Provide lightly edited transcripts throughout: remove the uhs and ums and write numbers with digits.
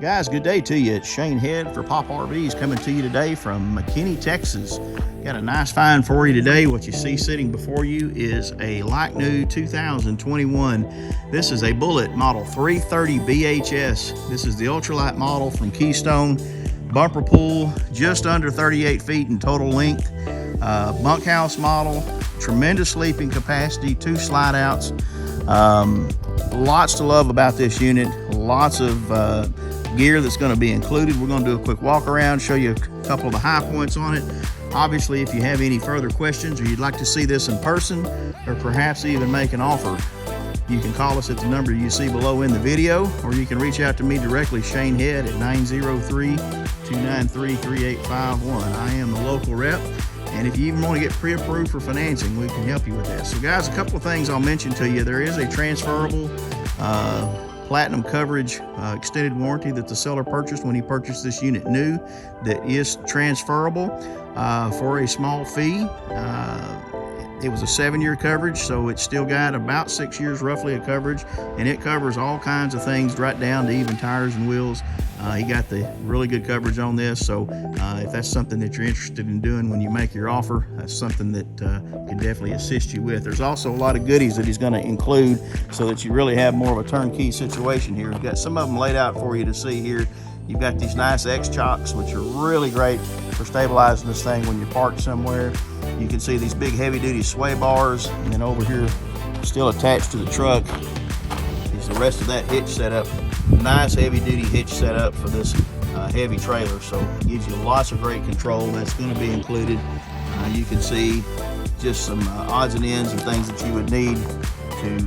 Guys, good day to you. It's Shane Head for Pop RVs coming to you today from Mckinney, Texas. Got a nice find for you today. What you see sitting before you is a like new 2021. This is a Bullet Model 330 BHS. This is the ultralight model from Keystone. Bumper pull, just under 38 feet in total length. Bunkhouse model, tremendous sleeping capacity, 2 slide outs. Lots to love about this unit. Lots of gear that's going to be included. We're going to do a quick walk around, show you a couple of the high points on it. Obviously, if you have any further questions or you'd like to see this in person or perhaps even make an offer, you can call us at the number you see below in the video, or you can reach out to me directly, Shane Head, at 903-293-3851. I am the local rep, and if you even want to get pre-approved for financing, we can help you with that. So guys, a couple of things I'll mention to you. There is a transferable platinum coverage extended warranty that the seller purchased when he purchased this unit new that is transferable for a small fee. It was a 7-year coverage, so it's still got about 6 years roughly of coverage, and it covers all kinds of things right down to even tires and wheels. He got the really good coverage on this, so if that's something that you're interested in doing when you make your offer, that's something that can definitely assist you with. There's also a lot of goodies that he's going to include so that you really have more of a turnkey situation here. We've got some of them laid out for you to see here. You've got these nice X-chocks, which are really great for stabilizing this thing when you're parked somewhere. You can see these big heavy-duty sway bars, and then over here, still attached to the truck, is the rest of that hitch setup. Nice heavy-duty hitch setup for this heavy trailer, so it gives you lots of great control. That's going to be included. You can see just some odds and ends and things that you would need to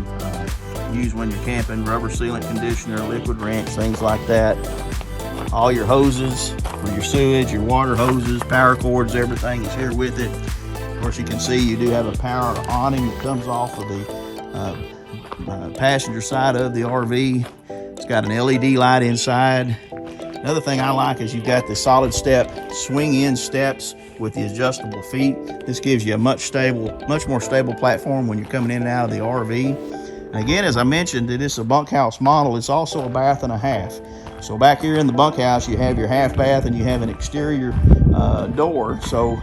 use when you're camping: rubber sealant conditioner, liquid wrench, things like that. All your hoses for your sewage, your water hoses, power cords, everything is here with it. Of course, you can see you do have a power awning that comes off of the passenger side of the RV. It's got an LED light inside. Another thing I like is you've got the solid step swing-in steps with the adjustable feet. This gives you a much more stable platform when you're coming in and out of the RV. And again, as I mentioned, it is a bunkhouse model. It's also a bath and a half. So back here in the bunkhouse, you have your half bath and you have an exterior door. So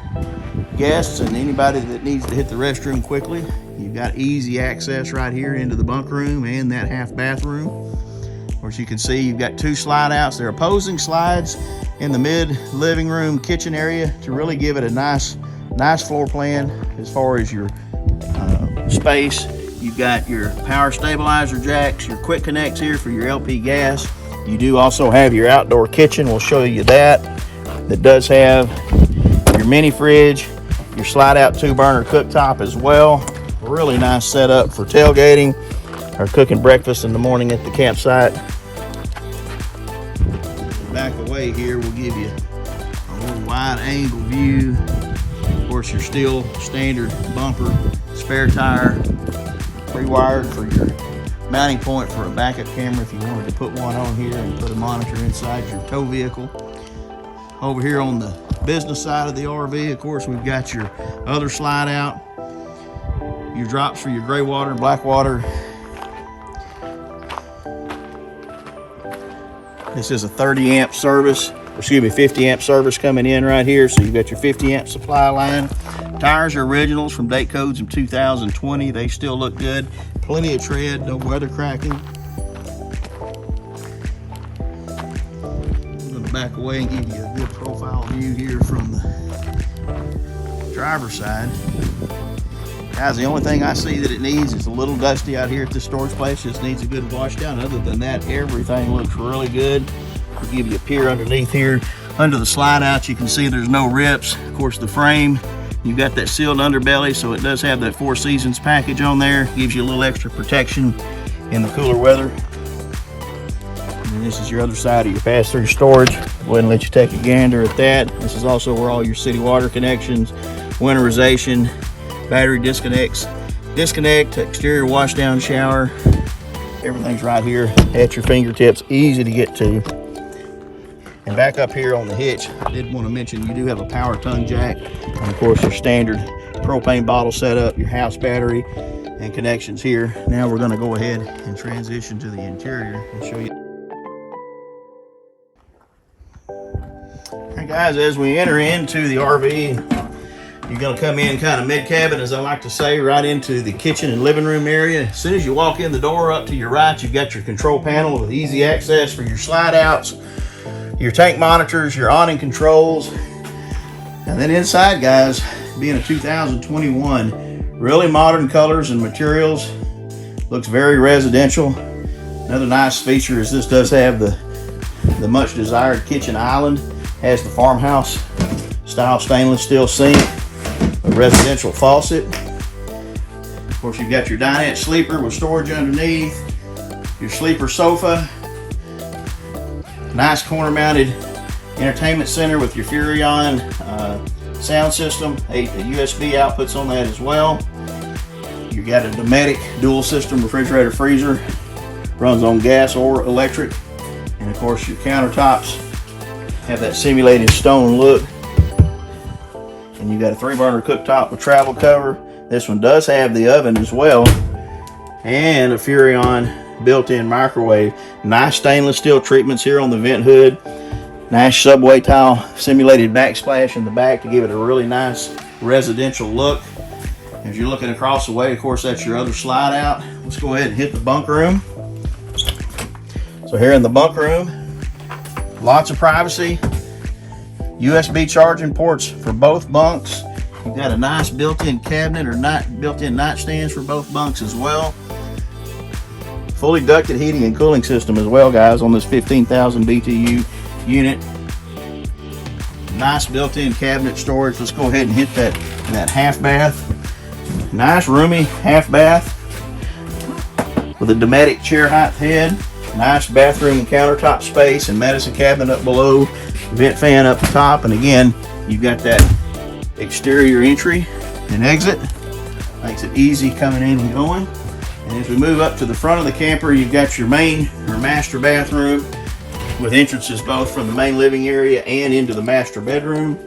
guests and anybody that needs to hit the restroom quickly, you've got easy access right here into the bunk room and that half bathroom. Of course, you can see you've got 2 slide outs. They're opposing slides in the mid living room kitchen area to really give it a nice floor plan as far as your space. You've got your power stabilizer jacks, your quick connects here for your LP gas. You do also have your outdoor kitchen. We'll show you that. That does have your mini fridge, your slide out 2-burner cooktop as well. Really nice setup for tailgating or cooking breakfast in the morning at the campsite. Back away here, we'll give you a little wide angle view. Of course, your steel standard bumper, spare tire, pre-wired for your mounting point for a backup camera if you wanted to put one on here and put a monitor inside your tow vehicle. Over here on the business side of the RV, of course, we've got your other slide out, your drops for your gray water and black water. This is a 50 amp service coming in right here. So you've got your 50 amp supply line. Tires are originals from date codes from 2020. They still look good. Plenty of tread, no weather cracking. I'm going to back away and give you a good profile view here from the driver's side. Guys, the only thing I see that it needs is a little dusty out here at this storage place. Just needs a good wash down. Other than that, everything looks really good. I'll give you a peer underneath here. Under the slide out, you can see there's no rips. Of course, the frame, you've got that sealed underbelly, so it does have that 4 Seasons package on there. Gives you a little extra protection in the cooler weather. And this is your other side of your pass-through storage. Go ahead and let you take a gander at that. This is also where all your city water connections, winterization, battery disconnect, exterior wash down shower. Everything's right here at your fingertips, easy to get to. And back up here on the hitch, I did want to mention you do have a power tongue jack, and of course your standard propane bottle setup, your house battery, and connections here. Now we're going to go ahead and transition to the interior and show you Hey guys, as we enter into the RV, you're going to come in kind of mid-cabin, as I like to say, right into the kitchen and living room area. As soon as you walk in the door, up to your right, you've got your control panel with easy access for your slide outs, your tank monitors, your awning controls. And then inside, guys, being a 2021, really modern colors and materials, looks very residential. Another nice feature is this does have the much desired kitchen island, has the farmhouse style stainless steel sink, a residential faucet. Of course, you've got your dinette sleeper with storage underneath, your sleeper sofa, nice corner mounted entertainment center with your Furrion sound system, a USB outputs on that as well. You got a Dometic dual system refrigerator freezer, runs on gas or electric, and of course your countertops have that simulated stone look. And you got a 3-burner cooktop with travel cover. This one does have the oven as well, and a Furrion built-in microwave. Nice stainless steel treatments here on the vent hood. Nice subway tile simulated backsplash in the back to give it a really nice residential look. As you're looking across the way, of course, that's your other slide out. Let's go ahead and hit the bunk room. So here in the bunk room, lots of privacy. USB charging ports for both bunks. You've got a nice built-in cabinet or built-in nightstands for both bunks as well. Fully ducted heating and cooling system as well, guys, on this 15,000 BTU unit. Nice built-in cabinet storage. Let's go ahead and hit that half bath. Nice roomy half bath with a Dometic chair height head. Nice bathroom and countertop space and medicine cabinet up below, vent fan up the top, and again, you've got that exterior entry and exit. Makes it easy coming in and going. And as we move up to the front of the camper, you've got your main or master bathroom with entrances both from the main living area and into the master bedroom.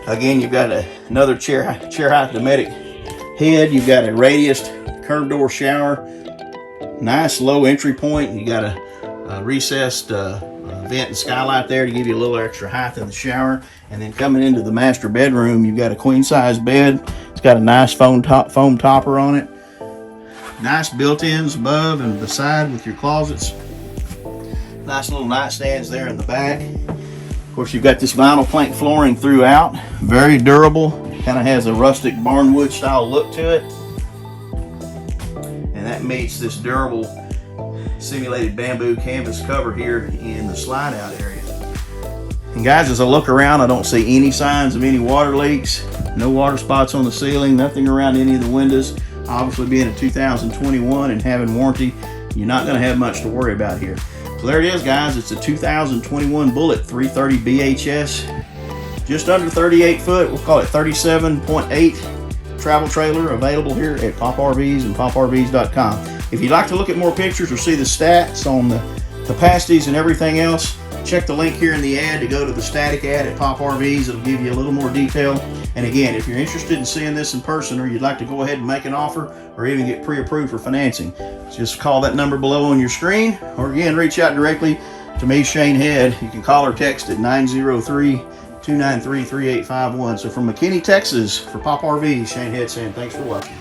Again, you've got another chair height Dometic head. You've got a radiused curved door shower. Nice low entry point. You got a recessed vent and skylight there to give you a little extra height in the shower. And then coming into the master bedroom, you've got a queen size bed. It's got a nice foam topper on it. Nice built-ins above and beside with your closets. Nice little nightstands there in the back. Of course, you've got this vinyl plank flooring throughout. Very durable. Kind of has a rustic barnwood style look to it. And that meets this durable simulated bamboo canvas cover here in the slide out area. And guys, as I look around, I don't see any signs of any water leaks. No water spots on the ceiling. Nothing around any of the windows. Obviously, being a 2021 and having warranty, you're not going to have much to worry about here. So there it is, guys. It's a 2021 Bullitt 330 BHS. Just under 38 foot. We'll call it 37.8 travel trailer available here at Pop RVs and poprvs.com. If you'd like to look at more pictures or see the stats on the capacities and everything else, check the link here in the ad to go to the static ad at Pop RVs. It'll give you a little more detail. And again, if you're interested in seeing this in person or you'd like to go ahead and make an offer or even get pre-approved for financing, just call that number below on your screen, or again, reach out directly to me, Shane Head. You can call or text at 903-293-3851. So from McKinney, Texas, for Pop RVs, Shane Head saying thanks for watching.